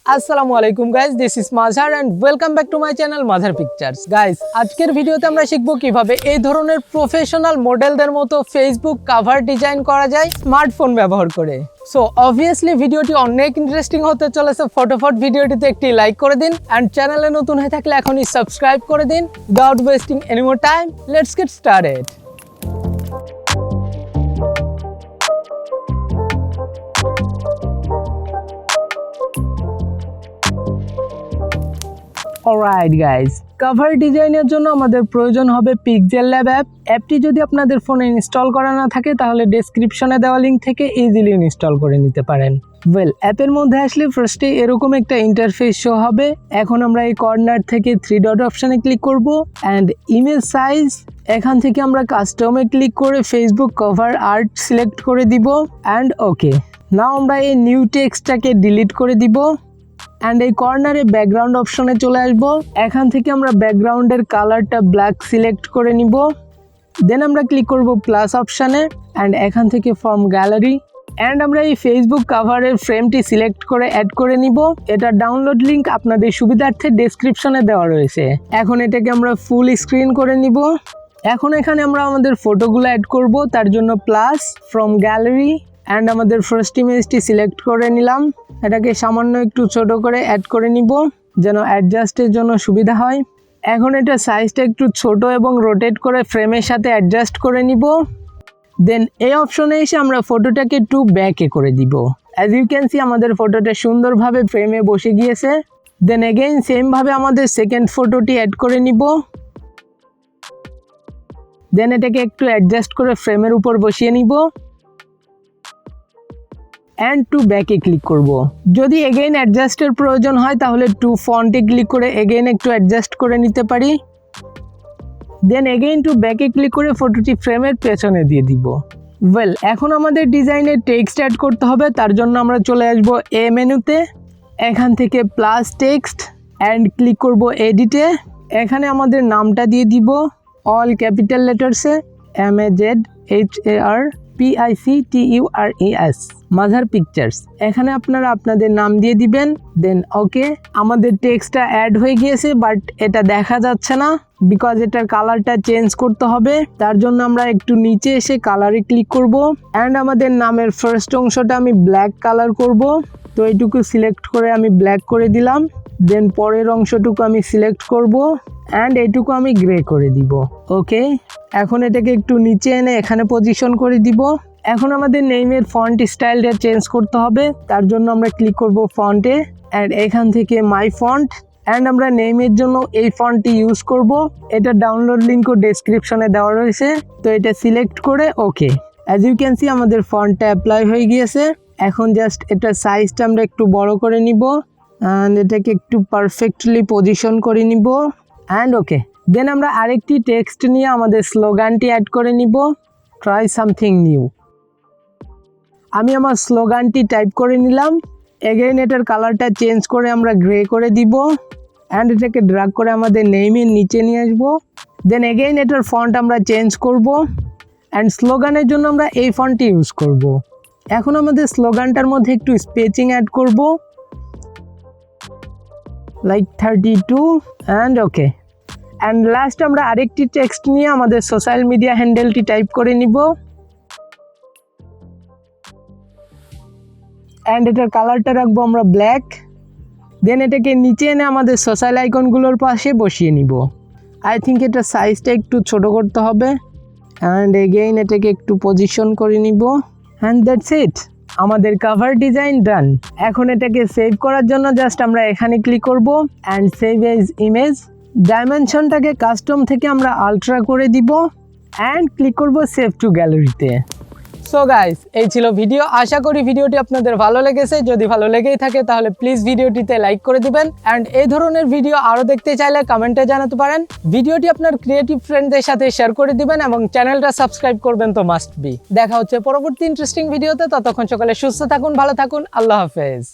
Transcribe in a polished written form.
আসসালামু আলাইকুম guys, this is Mazhar and welcome back to my channel Mazhar Pictures. Guys, আজকের ভিডিওতে আমরা শিখব কিভাবে এই ধরনের প্রফেশনাল মডেলদের মতো ফেসবুক কভার ডিজাইন করা যায় স্মার্টফোন ব্যবহার করে। সো অবভিয়াসলি ভিডিওটি অনেক ইন্টারেস্টিং হতে চলেছে। ফটোফট ভিডিওটিতে একটি লাইক করে দিন এন্ড চ্যানেলে নতুন হয়ে থাকলে এখনই সাবস্ক্রাইব করে দিন। Without wasting any more time, let's get started. Alright guys, cover ডিজাইনের জন্য আমাদের প্রয়োজন হবে pixellab অ্যাপ। অ্যাপটি যদি আপনাদের ফোনে ইনস্টল করা না থাকে তাহলে ডেসক্রিপশনে দেওয়া লিংক থেকে ইজিলি ইনস্টল করে নিতে পারেন। অ্যাপের মধ্যে আসলে ফার্স্টে এরকম একটা ইন্টারফেস শো হবে। এখন আমরা এই কর্নার থেকে 3 ডট অপশনে ক্লিক করব অ্যান্ড ইমেজ সাইজ, এখান থেকে আমরা কাস্টমে ক্লিক করে ফেসবুক কভার আর্ট সিলেক্ট করে দিব অ্যান্ড ওকে। নাও আমরা এই নিউ টেক্সটটাকে ডিলিট করে দিব অ্যান্ড এই কর্নারে ব্যাকগ্রাউন্ড অপশনে চলে আসবো। এখান থেকে আমরা ব্যাকগ্রাউন্ডের কালারটা ব্ল্যাক সিলেক্ট করে নিব। দেন আমরা ক্লিক করব প্লাস অপশানে অ্যান্ড এখান থেকে ফ্রম গ্যালারি অ্যান্ড আমরা এই ফেসবুক কভারের ফ্রেমটি সিলেক্ট করে অ্যাড করে নিব। এটা ডাউনলোড লিঙ্ক আপনাদের সুবিধার্থে ডেসক্রিপশনে দেওয়া রয়েছে। এখন এটাকে আমরা ফুল স্ক্রিন করে নিব। এখন এখানে আমরা আমাদের ফটোগুলো অ্যাড করব, তার জন্য প্লাস ফ্রম গ্যালারি অ্যান্ড আমাদের ফার্স্ট ইমেজটি সিলেক্ট করে নিলাম। এটাকে সামান্য একটু ছোট করে অ্যাড করে নিব যেন অ্যাডজাস্টের জন্য সুবিধা হয়। এখন এটা সাইজটা একটু ছোট এবং রোটেট করে ফ্রেমের সাথে অ্যাডজাস্ট করে নিব। দেন এই অপশনে এসে আমরা ফটোটাকে একটু ব্যাকে করে দিব। অ্যাজ ইউ ক্যান সি আমাদের ফটোটা সুন্দরভাবে ফ্রেমে বসে গিয়েছে। দেন এগেইন সেমভাবে আমাদের সেকেন্ড ফটোটি অ্যাড করে নিব। দেন এটাকে একটু অ্যাডজাস্ট করে ফ্রেমের উপর বসিয়ে নিব অ্যান্ড টু ব্যাকে ক্লিক করব। যদি এগেইন অ্যাডজাস্টের প্রয়োজন হয় তাহলে টু ফন্টে ক্লিক করে এগেইন একটু অ্যাডজাস্ট করে নিতে পারি। দেন এগেইন টু ব্যাকে ক্লিক করে ফটোটি ফ্রেমের পেছনে দিয়ে দিব। এখন আমাদের ডিজাইনের টেক্সট অ্যাড করতে হবে। তার জন্য আমরা চলে আসব এ মেনুতে, এখান থেকে প্লাস টেক্সট অ্যান্ড ক্লিক করব এডিটে। এখানে আমাদের নামটা দিয়ে দিব অল ক্যাপিটাল লেটার্সে, MAZHARPICTURES, মাঝার পিকচার্স। এখানে আপনারা আপনাদের নাম দিয়ে দিবেন। দেন ওকে, আমাদের টেক্সটটা অ্যাড হয়ে গিয়েছে বাট এটা দেখা যাচ্ছে না বিকজ এটার কালারটা চেঞ্জ করতে হবে। তার জন্য আমরা একটু নিচে এসে কালারে ক্লিক করব অ্যান্ড আমাদের নামের ফার্স্ট অংশটা আমি ব্ল্যাক কালার করব। তো এইটুকু সিলেক্ট করে আমি ব্ল্যাক করে দিলাম। দেন পরের অংশটুকু আমি সিলেক্ট করব অ্যান্ড এইটুকু আমি গ্রে করে দিব। ওকে, এখন এটাকে একটু নিচে এনে এখানে পজিশন করে দিব। এখন আমাদের নেইমের ফন্ট স্টাইলটা চেঞ্জ করতে হবে। তার জন্য আমরা ক্লিক করব ফন্টে অ্যান্ড এখান থেকে মাই ফন্ট অ্যান্ড আমরা নেইমের জন্য এই ফন্টটি ইউজ করব। এটা ডাউনলোড লিঙ্কও ডেসক্রিপশনে দেওয়া রয়েছে। তো এটা সিলেক্ট করে ওকে। অ্যাজ ইউ ক্যান সি আমাদের ফন্টটা অ্যাপ্লাই হয়ে গিয়েছে। এখন জাস্ট এটা সাইজটা আমরা একটু বড় করে নিব অ্যান্ড এটাকে একটু পারফেক্টলি পজিশন করে নিব অ্যান্ড ওকে। দেন আমরা আরেকটি টেক্সট নিয়ে আমাদের স্লোগানটি অ্যাড করে নিব, ট্রাই সামথিং নিউ। আমি আমার স্লোগানটি টাইপ করে নিলাম। এগেইন এটার কালারটা চেঞ্জ করে আমরা গ্রে করে দিব অ্যান্ড এটাকে ড্র্যাগ করে আমাদের নেইমের নিচে নিয়ে আসবো। দেন এগেইন এটার ফন্ট আমরা চেঞ্জ করব অ্যান্ড স্লোগানের জন্য আমরা এই ফন্টটি ইউজ করব। এখন আমাদের স্লোগানটার মধ্যে একটু স্পেসিং অ্যাড করব like 32 and okay. And last আমরা আরেকটি টেক্সট নিয়ে আমাদের সোশ্যাল মিডিয়া হ্যান্ডেলটি টাইপ করে নিব অ্যান্ড এটার কালারটা রাখবো আমরা ব্ল্যাক। দেন এটাকে নিচে এনে আমাদের সোশ্যাল আইকনগুলোর পাশে বসিয়ে নিব। আই থিঙ্ক এটা সাইজটা একটু ছোট করতে হবে অ্যান্ড এগেইন এটাকে একটু পজিশন করে নিব অ্যান্ড দ্যাটস ইট, আমাদের কভার ডিজাইন ডান। এখন এটাকে সেভ করার জন্য জাস্ট আমরা এখানে ক্লিক করব অ্যান্ড সেভ এজ ইমেজ। ডাইমেনশনটাকে কাস্টম থেকে আমরা আলট্রা করে দিব অ্যান্ড ক্লিক করব সেভ টু গ্যালারিতে। সো গাইস, এই ছিল ভিডিও। আশা করি ভিডিওটি আপনাদের ভালো লেগেছে। যদি ভালো লেগেই থাকে তাহলে প্লিজ ভিডিওটিতে লাইক করে দিবেন অ্যান্ড এই ধরনের ভিডিও আরও দেখতে চাইলে কমেন্টে জানাতে পারেন। ভিডিওটি আপনার ক্রিয়েটিভ ফ্রেন্ডদের সাথে শেয়ার করে দিবেন এবং চ্যানেলটা সাবস্ক্রাইব করবেন তো মাস্ট বি। দেখা হচ্ছে পরবর্তী ইন্টারেস্টিং ভিডিওতে। ততক্ষণ সকালে সুস্থ থাকুন, ভালো থাকুন, আল্লাহ হাফেজ।